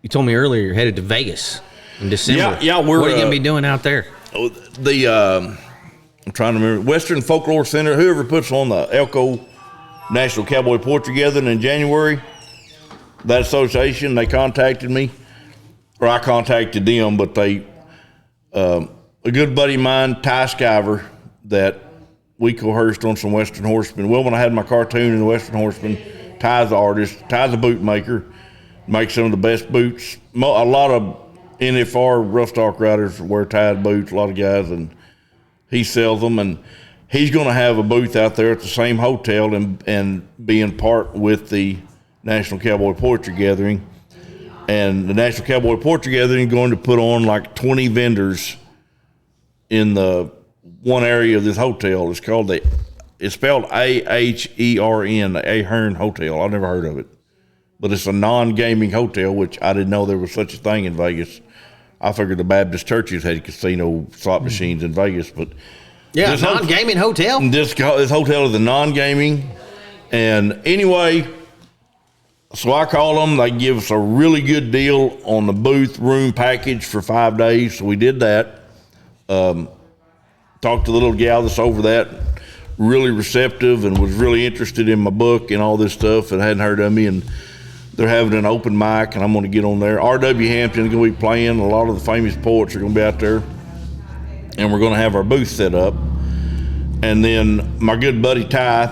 You told me earlier you're headed to Vegas in December. Yeah. What are you gonna be doing out there? I'm trying to remember, Western Folklore Center, whoever puts on the Elko National Cowboy Poetry Gathering in January, that association, they contacted me, or I contacted them, but they, a good buddy of mine, Ty Skyver, that we coerced on some Western Horsemen. Well, when I had my cartoon in the Western Horsemen, Ty's the artist, Ty's a boot maker, makes some of the best boots. A lot of NFR rough stock riders wear Ty's boots, a lot of guys, and he sells them, and he's going to have a booth out there at the same hotel and be in part with the National Cowboy Poetry Gathering. And the National Cowboy Poetry Gathering is going to put on like 20 vendors in the one area of this hotel. It's spelled A-H-E-R-N, the Ahern Hotel. I've never heard of it. But it's a non-gaming hotel, which I didn't know there was such a thing in Vegas. I figured the Baptist churches had casino slot machines in Vegas, but yeah, non-gaming hotel. This hotel is a non-gaming, and anyway, so I called them. They give us a really good deal on the booth room package for 5 days. So we did that. Talked to the little gal that's over that, really receptive, and was really interested in my book and all this stuff, and hadn't heard of me, and they're having an open mic, and I'm going to get on there. R.W. Hampton is going to be playing. A lot of the famous poets are going to be out there, and we're going to have our booth set up. And then my good buddy Ty,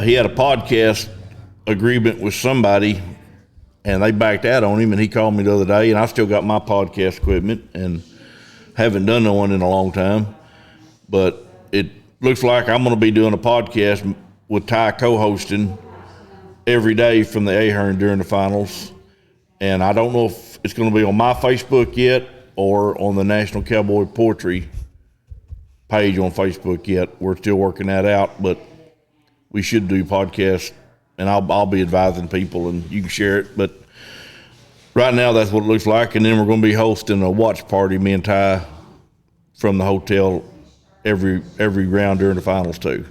he had a podcast agreement with somebody, and they backed out on him, and he called me the other day, and I still got my podcast equipment and haven't done one in a long time. But it looks like I'm going to be doing a podcast with Ty co-hosting every day from the Ahern during the finals. And I don't know if it's going to be on my Facebook yet or on the National Cowboy Poetry page on Facebook yet. We're still working that out, but we should do podcasts, and I'll be advising people, and you can share it. But right now, that's what it looks like. And then we're going to be hosting a watch party, me and Ty, from the hotel every round during the finals too.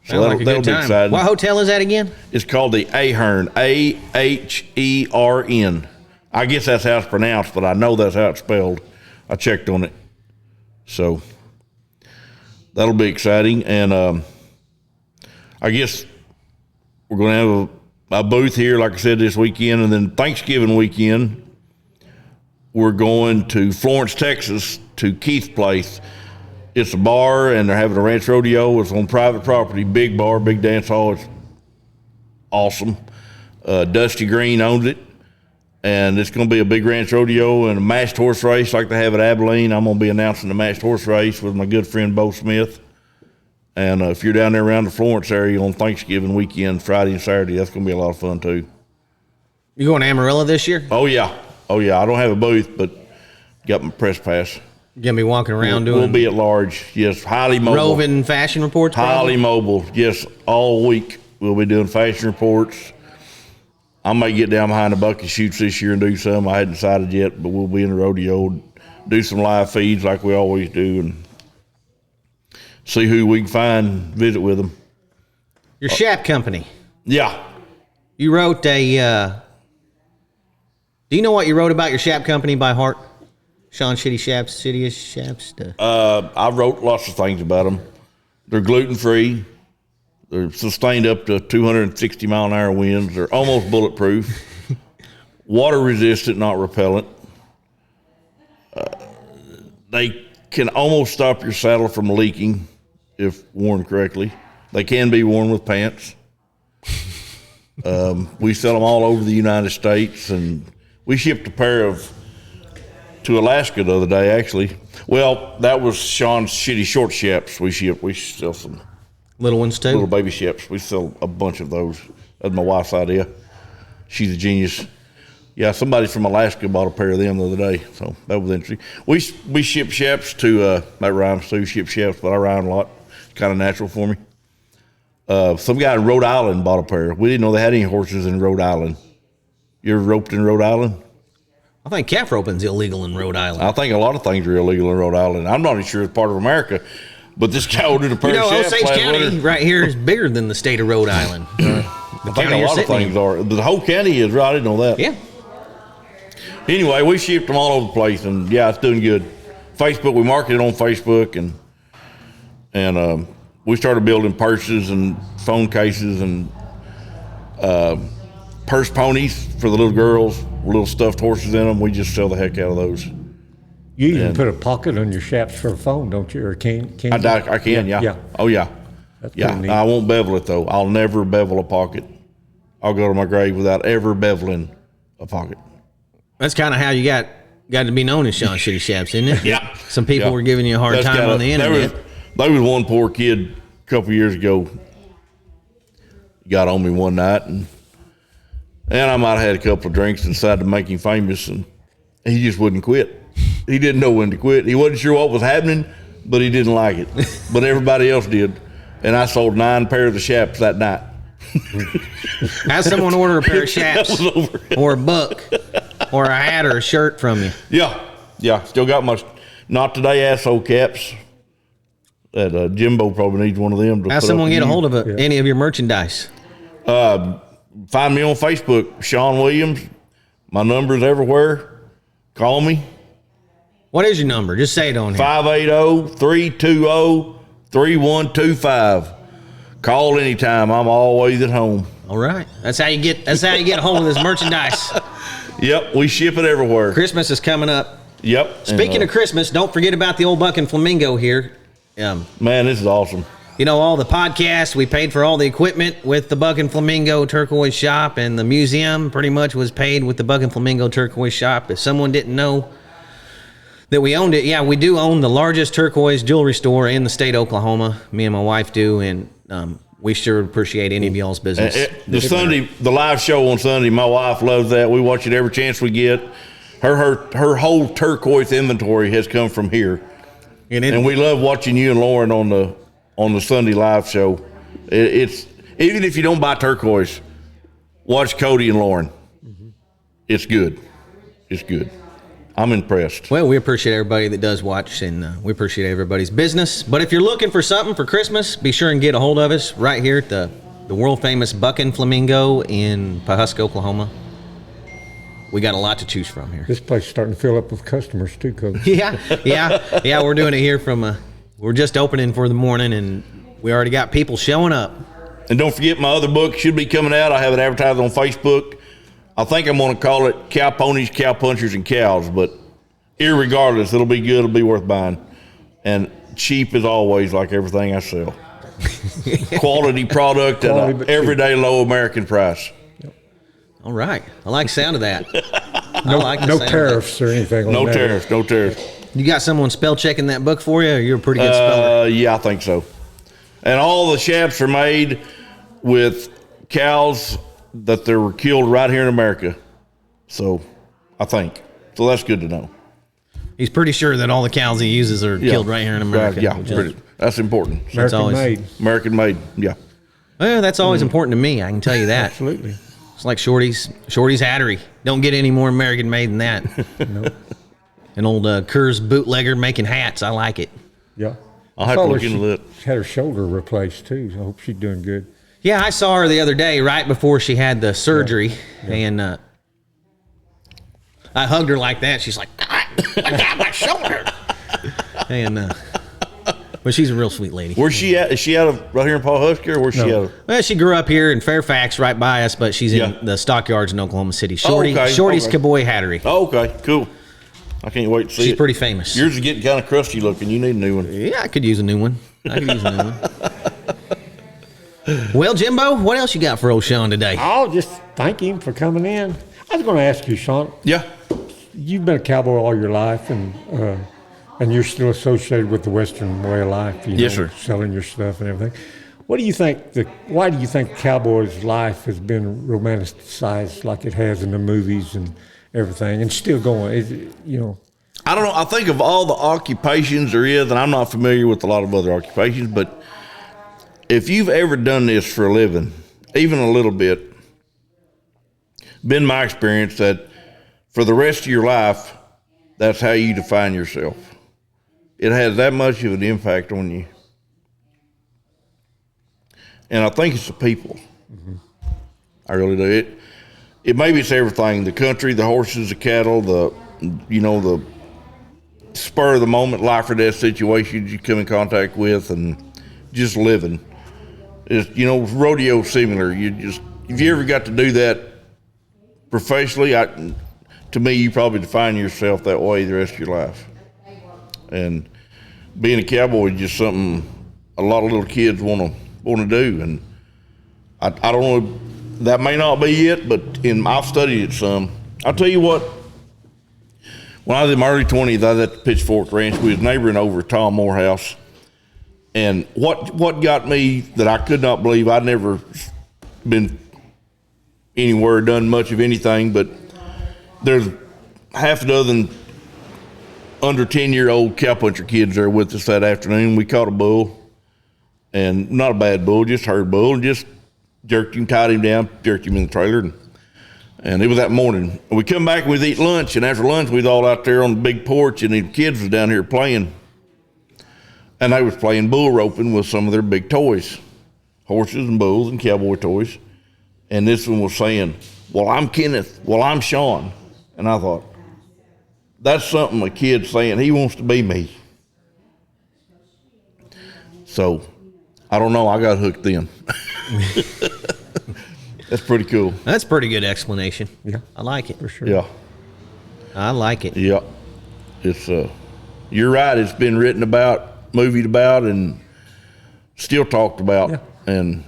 So that'll be exciting. What hotel is that again? It's called the Ahern, A-H-E-R-N. I guess that's how it's pronounced, but I know that's how it's spelled. I checked on it. So that'll be exciting. And I guess we're going to have a booth here, like I said, this weekend. And then Thanksgiving weekend, we're going to Florence, Texas, to Keith's place. It's a bar, and they're having a ranch rodeo. It's on private property, big bar, big dance hall. It's awesome. Dusty Green owns it, and it's going to be a big ranch rodeo and a matched horse race like they have at Abilene. I'm going to be announcing the matched horse race with my good friend Bo Smith. And if you're down there around the Florence area on Thanksgiving weekend, Friday and Saturday, that's going to be a lot of fun too. You going to Amarillo this year? Oh, yeah. I don't have a booth, but got my press pass. You going to be walking around doing? We'll be at large, yes, highly mobile. Roving fashion reports? Highly mobile, yes, all week. We'll be doing fashion reports. I may get down behind the bucket shoots this year and do some. I hadn't decided yet, but we'll be in the rodeo, do some live feeds like we always do, and see who we can find, visit with them. Your chap company. Yeah. You wrote a Do you know what you wrote about your Shap company by heart? Shawn Shitty Shaps, Shittiest Shaps? I wrote lots of things about them. They're gluten-free. They're sustained up to 260 mile an hour winds. They're almost bulletproof. Water resistant, not repellent. They can almost stop your saddle from leaking if worn correctly. They can be worn with pants. We sell them all over the United States, and we shipped a pair to Alaska the other day, actually. Well, that was Shawn's Shitty Short Shaps we ship. We sell some Little ones, too? little baby Shaps. We sell a bunch of those. That's my wife's idea. She's a genius. Yeah, somebody from Alaska bought a pair of them the other day, so that was interesting. We ship Shaps to, that rhymes too, ship Shaps, but I ride a lot. It's kind of natural for me. Some guy in Rhode Island bought a pair. We didn't know they had any horses in Rhode Island. You ever roped in Rhode Island? I think calf roping's illegal in Rhode Island. I think a lot of things are illegal in Rhode Island. I'm not even sure it's part of America, but this guy ordered a pair of Shaps Osage last County winter. right here is bigger than the state of Rhode Island. I think a lot of things are. The whole county is, right? I didn't know that. Yeah. Anyway, we shipped them all over the place, and yeah, it's doing good. Facebook, we market it on Facebook, and we started building purses and phone cases and purse ponies for the little girls, little stuffed horses in them. We just sell the heck out of those. You even put a pocket on your Shaps for a phone, don't you? Or can you? I can, yeah. Yeah. Oh, yeah. That's Yeah, pretty neat. I won't bevel it, though. I'll never bevel a pocket. I'll go to my grave without ever beveling a pocket. That's kind of how you got to be known as Shawn Shitty Shaps, isn't it? Yeah. Some people Yeah. were giving you a hard time on the internet. There was one poor kid a couple years ago. He got on me one night, and I might have had a couple of drinks and decided to make him famous, and he just wouldn't quit. He didn't know when to quit. He wasn't sure what was happening, but he didn't like it. But everybody else did. And I sold 9 pairs of Shaps that night. Have someone order a pair of Shaps That was over. or a buck or a hat or a shirt from you. Yeah. Still got my Not Today asshole caps. That Jimbo probably needs one of them. Have someone get a hold of any of your merchandise. Find me on Facebook, Shawn Williams. My number's everywhere. Call me. What is your number? Just say it on here. 580-320-3125. Call anytime. I'm always at home. All right. That's how you get a hold of this merchandise. Yep, we ship it everywhere. Christmas is coming up. Yep. Speaking of Christmas, don't forget about the old Buck and Flamingo here. Man, this is awesome. You know, all the podcasts, we paid for all the equipment with the Buck and Flamingo Turquoise Shop, and the museum pretty much was paid with the Buck and Flamingo Turquoise Shop. If someone didn't know that we owned it, yeah, we do own the largest turquoise jewelry store in the state of Oklahoma. Me and my wife do, and we sure appreciate any of y'all's business. The live show on Sunday, my wife loves that. We watch it every chance we get. Her whole turquoise inventory has come from here. And we love watching you and Lauren on the Sunday live show. It's even if you don't buy turquoise, watch Cody and Lauren. Mm-hmm. It's good. It's good. I'm impressed. Well, we appreciate everybody that does watch, and we appreciate everybody's business. But if you're looking for something for Christmas, be sure and get a hold of us right here at the world famous Buck and Flamingo in Pawhuska, Oklahoma. We got a lot to choose from here. This place is starting to fill up with customers too, Coach. Yeah. We're doing it here we're just opening for the morning, and we already got people showing up. And don't forget, my other book should be coming out. I have it advertised on Facebook. I think I'm going to call it Cow Ponies, Cow Punchers, and Cows, but irregardless, it'll be good. It'll be worth buying. And cheap as always, like everything I sell. Quality product at an everyday low American price. All right. I like the sound of that. No tariffs or anything. No tariffs. You got someone spell checking that book for you, or you're a pretty good speller? Yeah, I think so. And all the Shaps are made with cows that they were killed right here in America. So, I think. So that's good to know. He's pretty sure that all the cows he uses are killed right here in America. Right, that's important. American made. Yeah. Well, that's always important to me. I can tell you that. Absolutely. It's like Shorty's Hattery. Don't get any more American made than that. Nope. An old Kerr's bootlegger making hats. I like it. Yeah. I'll have to look into that. She had her shoulder replaced too. So I hope she's doing good. Yeah, I saw her the other day right before she had the surgery, and I hugged her like that. She's like, I got my shoulder. And but she's a real sweet lady. Where's she at? Is she out of right here in Paul Husky, or where's she out of? Well, she grew up here in Fairfax, right by us, but she's in the stockyards in Oklahoma City. Shorty's Cowboy Hattery. Oh, okay, cool. I can't wait to see it. She's pretty famous. Yours is getting kind of crusty looking. You need a new one. Yeah, I could use a new one. Well, Jimbo, what else you got for old Shawn today? I'll just thank him for coming in. I was going to ask you, Shawn. Yeah. You've been a cowboy all your life, and you're still associated with the Western way of life. Yes, sir. Selling your stuff and everything. What do you think? Why do you think cowboys' life has been romanticized like it has in the movies and everything, and still going? I don't know. I think of all the occupations there is, and I'm not familiar with a lot of other occupations, but if you've ever done this for a living, even a little bit, been my experience that for the rest of your life, that's how you define yourself. It has that much of an impact on you. And I think it's the people. Mm-hmm. I really do. It maybe it's everything, the country, the horses, the cattle, the spur of the moment, life or death situations you come in contact with, and just living. It's, rodeo similar. If you ever got to do that professionally, to me, you probably define yourself that way the rest of your life. And being a cowboy is just something a lot of little kids want to do. And I don't know, that may not be it, but I've studied it some. I'll tell you what, when I was in my early 20s, I was at the Pitchfork Ranch. We was neighboring over Tom Morehouse. And what got me that I could not believe, I'd never been anywhere, done much of anything, but there's half a dozen under 10-year-old cowpuncher kids there with us that afternoon. We caught a bull, and not a bad bull, just herd bull, and just jerked him, tied him down, jerked him in the trailer, and it was that morning. And we come back and we'd eat lunch, and after lunch we was all out there on the big porch, and the kids was down here playing. And they was playing bull roping with some of their big toys, horses and bulls and cowboy toys. And this one was saying, well, I'm Kenneth, well, I'm Shawn. And I thought, that's something a kid's saying, he wants to be me. So, I don't know, I got hooked then. That's pretty cool. That's a pretty good explanation. Yeah. I like it. For sure. Yeah. I like it. Yeah. It's, you're right, it's been written about, movied about, and still talked about. Yeah. And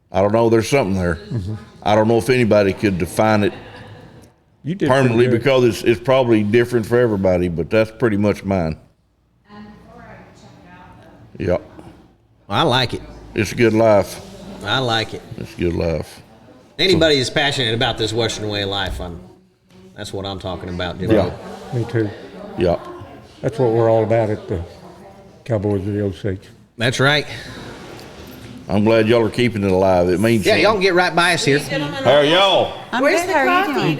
I don't know, there's something there. Mm-hmm. I don't know if anybody could define it permanently, because it's probably different for everybody, but that's pretty much mine. Yep. I like it. It's a good life. I like it. It's a good life. Anybody that's passionate about this Western way of life, that's what I'm talking about. Yeah. Me too. Yeah. That's what we're all about at the Cowboys of the Osage. That's right. I'm glad y'all are keeping it alive. It means something. Y'all can get right by us here. How are y'all? Where's the coffee? You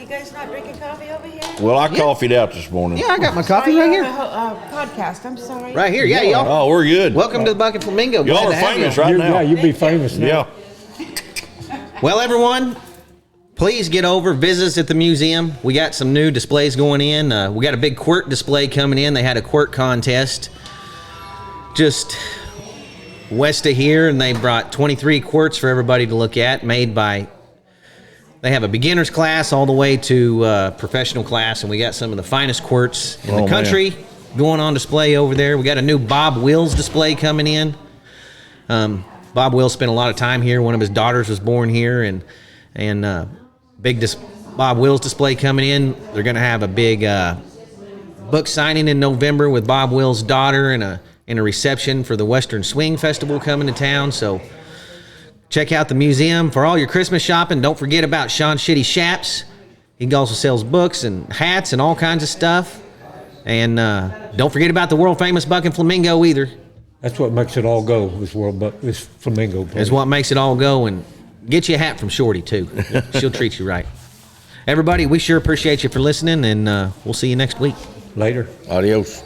guys not drinking coffee over here? Well, I coffee'd out this morning. Yeah, I got my coffee right here. Podcast. I'm sorry. Right here. Yeah, y'all. Oh, we're good. Welcome to the Bucket Flamingo. Y'all are famous right now. Yeah, you'll be famous now. Yeah. Well, everyone, please get over, visit us at the museum. We got some new displays going in. We got a big quirt display coming in. They had a quirt contest just west of here, and they brought 23 quirts for everybody to look at, they have a beginner's class all the way to professional class, and we got some of the finest quirts in the country going on display over there. We got a new Bob Wills display coming in. Bob Wills spent a lot of time here. One of his daughters was born here, and Bob Wills display coming in. They're going to have a big book signing in November with Bob Wills' daughter and a reception for the Western Swing Festival coming to town. So check out the museum for all your Christmas shopping. Don't forget about Shawn Shitty Shaps. He also sells books and hats and all kinds of stuff. And don't forget about the world famous Buck and Flamingo either. That's what makes it all go. This Flamingo place. That's what makes it all go. And get you a hat from Shorty too. She'll treat you right. Everybody, we sure appreciate you for listening, and we'll see you next week. Later. Adios.